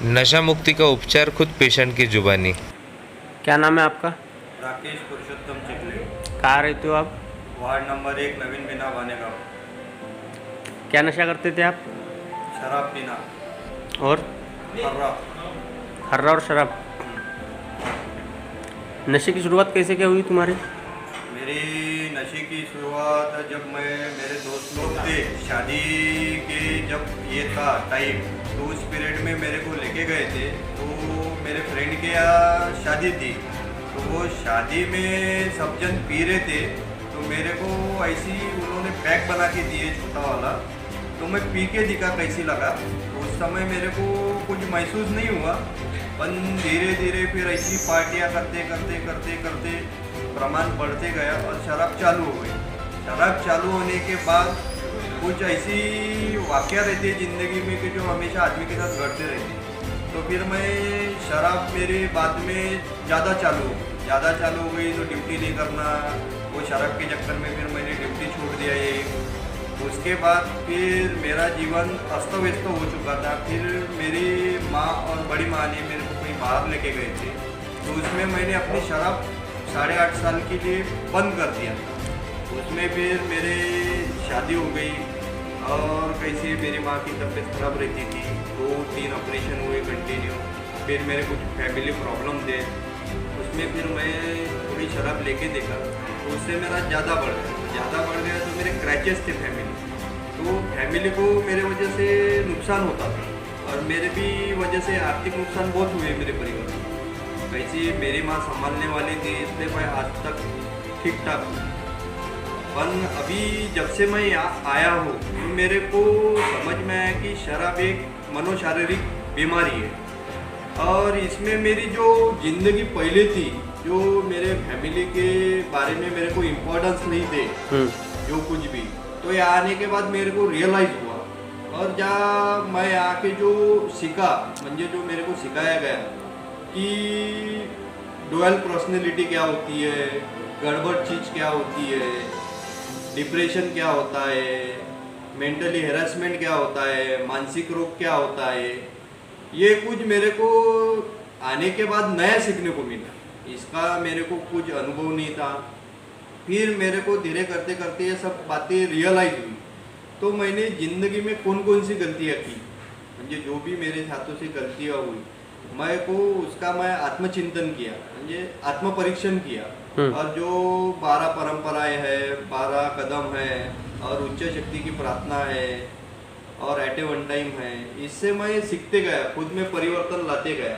नशा मुक्ति का उपचार खुद पेशेंट की जुबानी। क्या नाम है आपका? राकेश पुरुषोत्तम चिखली, कहाँ रहते हो आप? वार्ड नंबर 1, नवीन बिना बानेगांव। क्या नशा करते थे आप? शराब पीना और हर्रा। हर्रा और शराब। नशे की शुरुआत कैसे क्या हुई तुम्हारी? मेरी नशे की शुरुआत जब मेरे दोस्त लोग थे, शादी के जब ये था टाइम, तो उस पीरियड में मेरे को लेके गए थे। तो मेरे फ्रेंड के यहाँ शादी थी, तो वो शादी में सब जन पी रहे थे, तो मेरे को ऐसी उन्होंने पैक बना के दिए छोटा वाला, तो मैं पी के दिखा कैसी लगा। तो उस समय मेरे को कुछ महसूस नहीं हुआ, पर धीरे धीरे फिर ऐसी पार्टियाँ करते करते करते करते प्रमाण बढ़ते गया और शराब चालू हो गई। शराब चालू होने के बाद कुछ ऐसी वाक़या रहती है ज़िंदगी में कि जो हमेशा आदमी के साथ घटते रहते हैं। तो फिर मैं शराब मेरे बाद में ज़्यादा चालू हो गई, तो ड्यूटी नहीं करना, वो शराब के चक्कर में फिर मैंने ड्यूटी छोड़ दिया एक। उसके बाद फिर मेरा जीवन अस्त व्यस्त हो चुका था। फिर मेरी माँ और बड़ी माँ ने मेरे को कहीं बाहर लेके गए थे, तो उसमें मैंने अपनी शराब 8.5 साल के लिए बंद कर दिया था। उसमें फिर मेरे शादी हो गई और कैसे मेरी माँ की तबीयत खराब रहती थी, 2-3 ऑपरेशन हुए कंटिन्यू। फिर मेरे कुछ फैमिली प्रॉब्लम थे, उसमें फिर मैं थोड़ी शराब लेके देखा, तो उससे मेरा ज़्यादा बढ़ गया। तो मेरे क्रैचेस थे फैमिली, तो फैमिली को मेरे वजह से नुकसान होता था और मेरे भी वजह से आर्थिक नुकसान बहुत हुए मेरे परिवार में। वैसे मेरी माँ संभालने वाली थी, इसलिए मैं आज तक ठीक ठाक हूँ। पर अभी जब से मैं यहाँ आया हूँ, तो मेरे को समझ में आया कि शराब एक मनोशारीरिक बीमारी है, और इसमें मेरी जो ज़िंदगी पहले थी, जो मेरे फैमिली के बारे में मेरे को इम्पोर्टेंस नहीं थे, जो कुछ भी, तो यहाँ आने के बाद मेरे को रियलाइज़ हुआ। और जहाँ मैं आके जो सीखा, म्हणजे जो मेरे को सिखाया गया कि डुअल पर्सनैलिटी क्या होती है, गड़बड़ चीज़ क्या होती है, डिप्रेशन क्या होता है, मेंटली हैरेसमेंट क्या होता है, मानसिक रोग क्या होता है, ये कुछ मेरे को आने के बाद नया सीखने को मिला। इसका मेरे को कुछ अनुभव नहीं था। फिर मेरे को धीरे करते करते ये सब बातें रियलाइज हुई, तो मैंने ज़िंदगी में कौन कौन सी गलतियाँ की, म्हणजे जो भी मेरे हाथों से गलतियाँ हुई, मैं आत्मचिंतन किया, म्हणजे आत्मपरीक्षण किया। और जो 12 परंपराएं हैं, 12 कदम है और उच्च शक्ति की प्रार्थना है और एट ए वन टाइम है, इससे मैं सीखते गया, खुद में परिवर्तन लाते गया।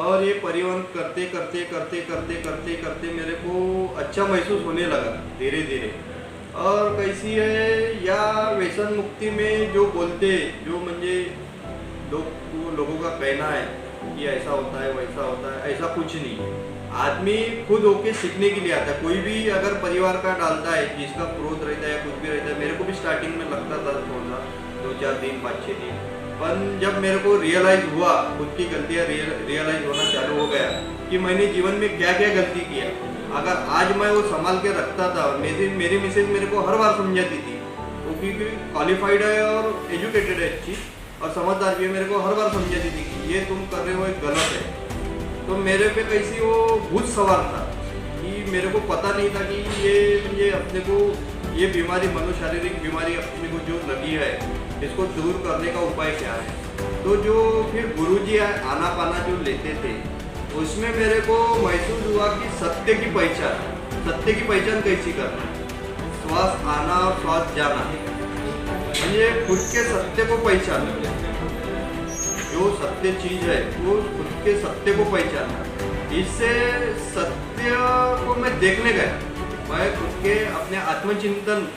और ये परिवर्तन करते करते करते करते करते करते मेरे को अच्छा महसूस होने लगा धीरे धीरे। और कैसी है या व्यसन मुक्ति में जो बोलते, जो म्हणजे लोगों का कहना है कि ऐसा होता है वैसा होता है, ऐसा कुछ नहीं है। आदमी खुद होके सीखने के लिए आता है। कोई भी अगर परिवार का डालता है, जिसका क्रोध रहता है, कुछ भी रहता है, मेरे को भी स्टार्टिंग में लगता था थोड़ा 2-4 दिन 5-6 दिन, पर जब मेरे को रियलाइज हुआ, खुद की गलतियाँ रियलाइज होना चालू हो गया कि मैंने जीवन में क्या क्या गलती किया। अगर आज मैं वो संभाल के रखता था, मेरी मिसेज मेरे को हर बार समझाती थी, वो क्योंकि क्वालिफाइड है और एजुकेटेड है अच्छी और समझदार भी है, मेरे को हर बार समझाती थी कि ये तुम कर रहे हो एक गलत है। तो मेरे पे कैसी वो भूत सवार था कि मेरे को पता नहीं था कि ये अपने को ये बीमारी, मनोशारीरिक बीमारी अपने को जो लगी है, इसको दूर करने का उपाय क्या है। तो जो फिर गुरुजी आना पाना जो लेते थे, उसमें मेरे को महसूस हुआ कि सत्य की पहचान कैसी करना, श्वास आना और श्वास जाना, ये खुद के सत्य को पहचानना, जो सत्य चीज है वो खुद के सत्य को पहचानना। इससे सत्य को मैं देखने गया, मैं खुद के अपने आत्मचिंतन,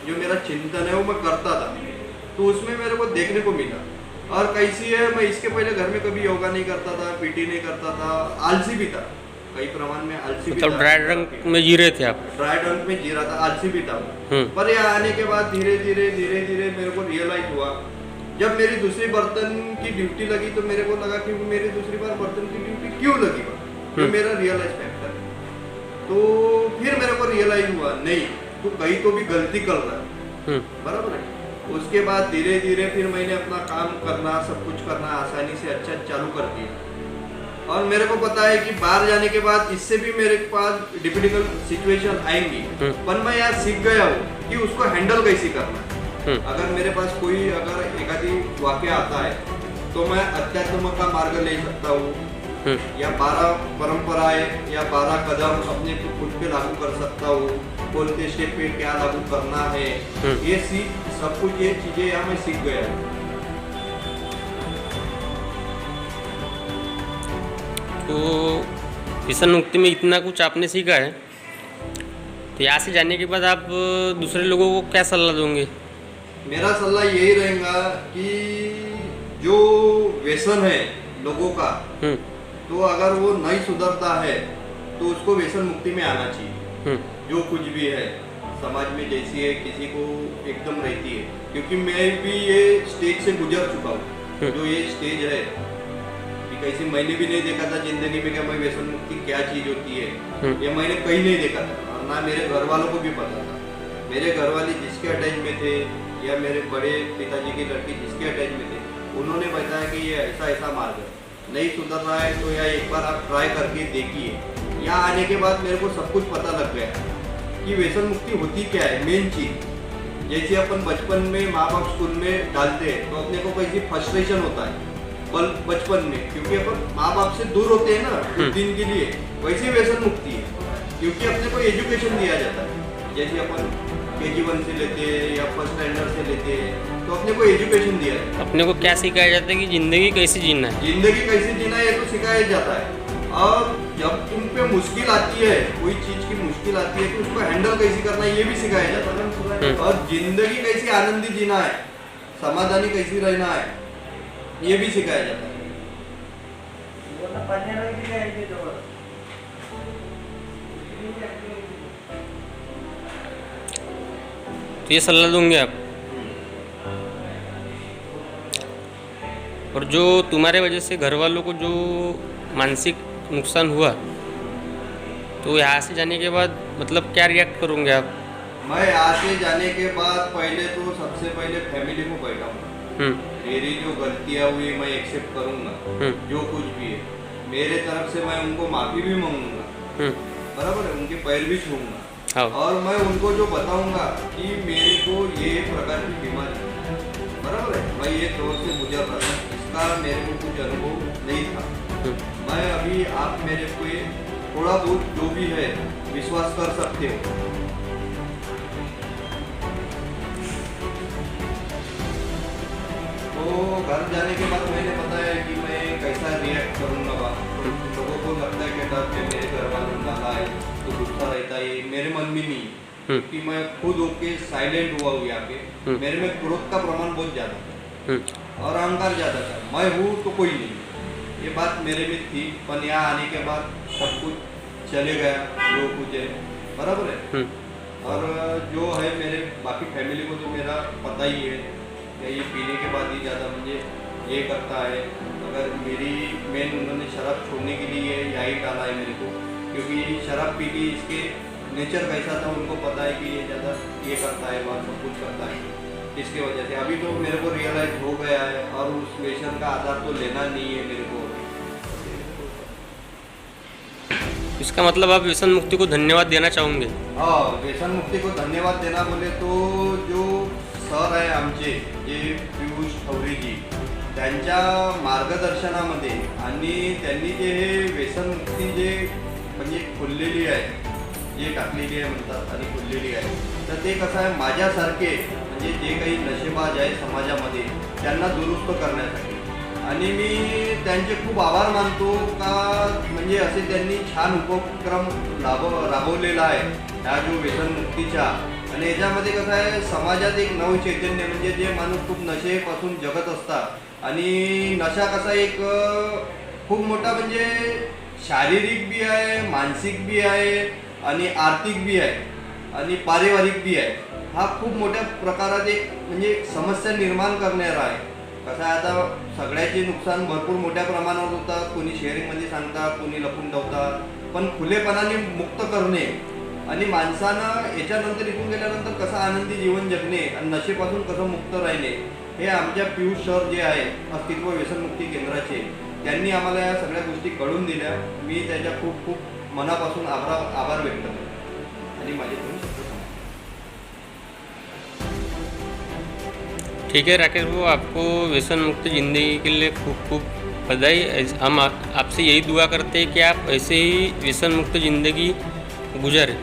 जो मेरा चिंतन है वो मैं करता था, तो उसमें मेरे को देखने को मिला। और कैसी है, मैं इसके पहले घर में कभी योगा नहीं करता था, पीटी नहीं करता था, आलसी भी था, कई प्रमाण में आलसी भी था। ड्राई रंग में जी रहे थे आप? ड्राई रंग में जी रहा था, आलसी भी था। पर यहाँ आने के बाद धीरे धीरे मेरे को रियलाइज हुआ, जब मेरी दूसरी बर्तन की ड्यूटी लगी, तो मेरे को लगा कि मेरी दूसरी बार बर्तन की ड्यूटी क्यों लगी, तो मेरा रियलाइज फैक्टर। तो फिर मेरे को रियलाइज हुआ, नहीं तू कहीं तो भी गलती कर रहा है, बराबर है। उसके बाद धीरे धीरे फिर मैंने अपना काम करना, सब कुछ करना आसानी से अच्छा चालू कर दिया। और मेरे को पता है कि बाहर जाने के बाद इससे भी मेरे पास डिफिकल्ट सिचुएशन आएंगी, पर मैं यार सीख गया हूँ कि उसको हैंडल कैसे करना है। अगर मेरे पास कोई अगर एकाधी वाक्य आता है तो मैं अध्यात्म का मार्ग ले सकता हूँ, या 12 परंपराएं या 12 कदम अपने खुद पे लागू कर सकता हूँ, कौन से स्टेप पे क्या लागू करना है, ये सीख सब कुछ ये चीजें यहाँ मैं सीख गया हूँ। तो व्यसन मुक्ति में इतना कुछ आपने सीखा है, तो यहाँ से जाने के बाद आप दूसरे लोगों को क्या सलाह दोगे? मेरा सलाह यही रहेगा कि जो व्यसन है लोगों का, तो अगर वो नहीं सुधरता है तो उसको व्यसन मुक्ति में आना चाहिए। जो कुछ भी है समाज में जैसी है किसी को एकदम रहती है, क्योंकि मैं भी ये स्टेज से गुजर चुका हूँ। जो ये स्टेज है कि कैसे मैंने भी नहीं देखा था जिंदगी में, क्या मैं व्यसन मुक्ति क्या चीज होती है ये मैंने कहीं नहीं देखा था, और ना मेरे घर वालों को भी पता था। मेरे घर वाले जिसके अटैच में थे या मेरे बड़े पिताजी की लड़की जिसके अटैच में थे, उन्होंने बताया कि ये ऐसा ऐसा मार्ग है, नहीं सुधर रहा है तो या एक बार आप ट्राई करके देखिए। यहाँ आने के बाद मेरे को सब कुछ पता लग गया कि व्यसन मुक्ति होती क्या है। मेन चीज जैसे अपन बचपन में माँ बाप स्कूल में डालते हैं तो अपने को कैसी फ्रस्ट्रेशन होता है बचपन में, क्योंकि अपन माँ बाप से दूर होते हैं ना कुछ दिन के लिए, वैसे व्यसन मुक्ति है क्योंकि अपने को एजुकेशन दिया जाता है। जैसे अपन KG1 से लेते हैं या फर्स्ट स्टैंडर्ड से लेते हैं तो अपने को एजुकेशन दिया जाता है। अपने को क्या सिखाया जाता है कि जिंदगी कैसे जीना है? जिंदगी कैसे जीना है ये तो सिखाया जाता है। और जब तुम पे मुश्किल आती है, कोई चीज की मुश्किल आती है तो उसको हैंडल कैसे करना है ये भी सिखाया जाता है। और जिंदगी कैसे आनंदी जीना है, समाधानी कैसे रहना है ये भी सिखाया जाता है। तो ये सलाह दूंगे आप। और जो तुम्हारे वजह से घर वालों को जो मानसिक नुकसान हुआ, तो यहाँ से जाने के बाद मतलब क्या रिएक्ट करोगे आप? मैं यहाँ से जाने के बाद पहले तो सबसे पहले फैमिली को बैठाऊंगा। मेरी जो गलतियाँ हुई मैं एक्सेप्ट करूंगा, जो कुछ भी है मेरे तरफ से मैं उनको माफी भी मांगूंगा, बराबर है, उनके पैर भी छूऊंगा। और मैं उनको जो बताऊंगा कि मेरे को ये प्रकार की बीमारी है, बराबर है, मैं ये दौर से गुजर रहा था, इसका मेरे को कुछ अनुभव नहीं था। मैं अभी आप मेरे को ये थोड़ा बहुत जो भी है विश्वास कर सकते हो। तो घर जाने के बाद मैंने बताया कि मैं कैसा रिएक्ट करूंगा। लोगों को लगता है कि डर के मेरे घर वालों डाला है तो गुस्सा रहता है, मेरे मन में नहीं, कि मैं खुद होके साइलेंट हुआ हूँ। यहाँ पे मेरे में क्रोध का प्रमाण बहुत ज़्यादा था और अहंकार ज़्यादा था। मैं हूँ तो कोई नहीं, ये बात मेरे में थी। पर यहाँ आने के बाद सब कुछ चले गया जो कुछ है, बराबर है। और जो है मेरे बाकी फैमिली को तो मेरा पता ही है, ये पीने के बाद ही ज़्यादा मुझे ये करता है। अगर मेरी मेन उन्होंने शराब छोड़ने के लिए यही डाला है मेरे को, क्योंकि शराब पी के इसके नेचर कैसा था उनको पता है कि ये ज़्यादा ये करता है, बात सब कुछ करता है। इसके वजह से अभी तो मेरे को रियलाइज हो गया है और उस व्यसन का आधार तो लेना नहीं है मेरे को। इसका मतलब आप व्यसन मुक्ति को धन्यवाद देना चाहोगे? हाँ, व्यसन मुक्ति को धन्यवाद देना बोले तो जो सर आहे आमचे जे पियुष ठवरेजी, त्यांच्या मार्गदर्शनामध्ये आणि त्यांनी जे हे व्यसन मुक्ती जे म्हणजे खुललेली आहे, जे टाकलेली आहे म्हणतात आणि खुललेली आहे, तर ते कसं आहे माझ्यासारखे म्हणजे जे काही नशेबाज आहे समाजामध्ये त्यांना दुरुस्त करण्यासाठी। आणि मी त्यांचे खूप आभार मानतो का म्हणजे असे त्यांनी छान उपक्रम राबवलेला आहे ह्या जो व्यसन मुक्तीच्या। आणि याच्यामध्ये कसं आहे समाजात एक नवचैतन्य म्हणजे जे माणूस खूप नशेपासून जगत असतात आणि नशा कसा एक खूप मोठा म्हणजे शारीरिक बी आहे, मानसिक बी आहे आणि आर्थिक बी आहे आणि पारिवारिक बी आहे। हा खूप मोठ्या प्रकारात एक म्हणजे समस्या निर्माण करणारा आहे। कसं आहे आता सगळ्याचे नुकसान भरपूर मोठ्या प्रमाणावर होतात, कोणी शेअरिंगमध्ये सांगतात, कोणी लपून ठेवतात, पण खुलेपणाने मुक्त करणे आणि माणसानं याच्यानंतर इथून गेल्यानंतर कसं आनंदी जीवन जगणे आणि नशेपासून कसं मुक्त राहणे हे आमच्या पियुष सर जे आहे अस्तित्व व्यसनमुक्ती केंद्राचे त्यांनी आम्हाला या सगळ्या गोष्टी कळून दिल्या. मी त्याच्या खूप खूप मनापासून आभार व्यक्त करतो आणि माझे दोन शब्द सांगतो. ठीक है राकेश भाऊ, आपको व्यसन मुक्त ज़िंदगी के लिए खूब खूब बधाई. हम आपसे यही दुआ करते हैं कि आप ऐसे ही व्यसन मुक्त ज़िंदगी गुजारें.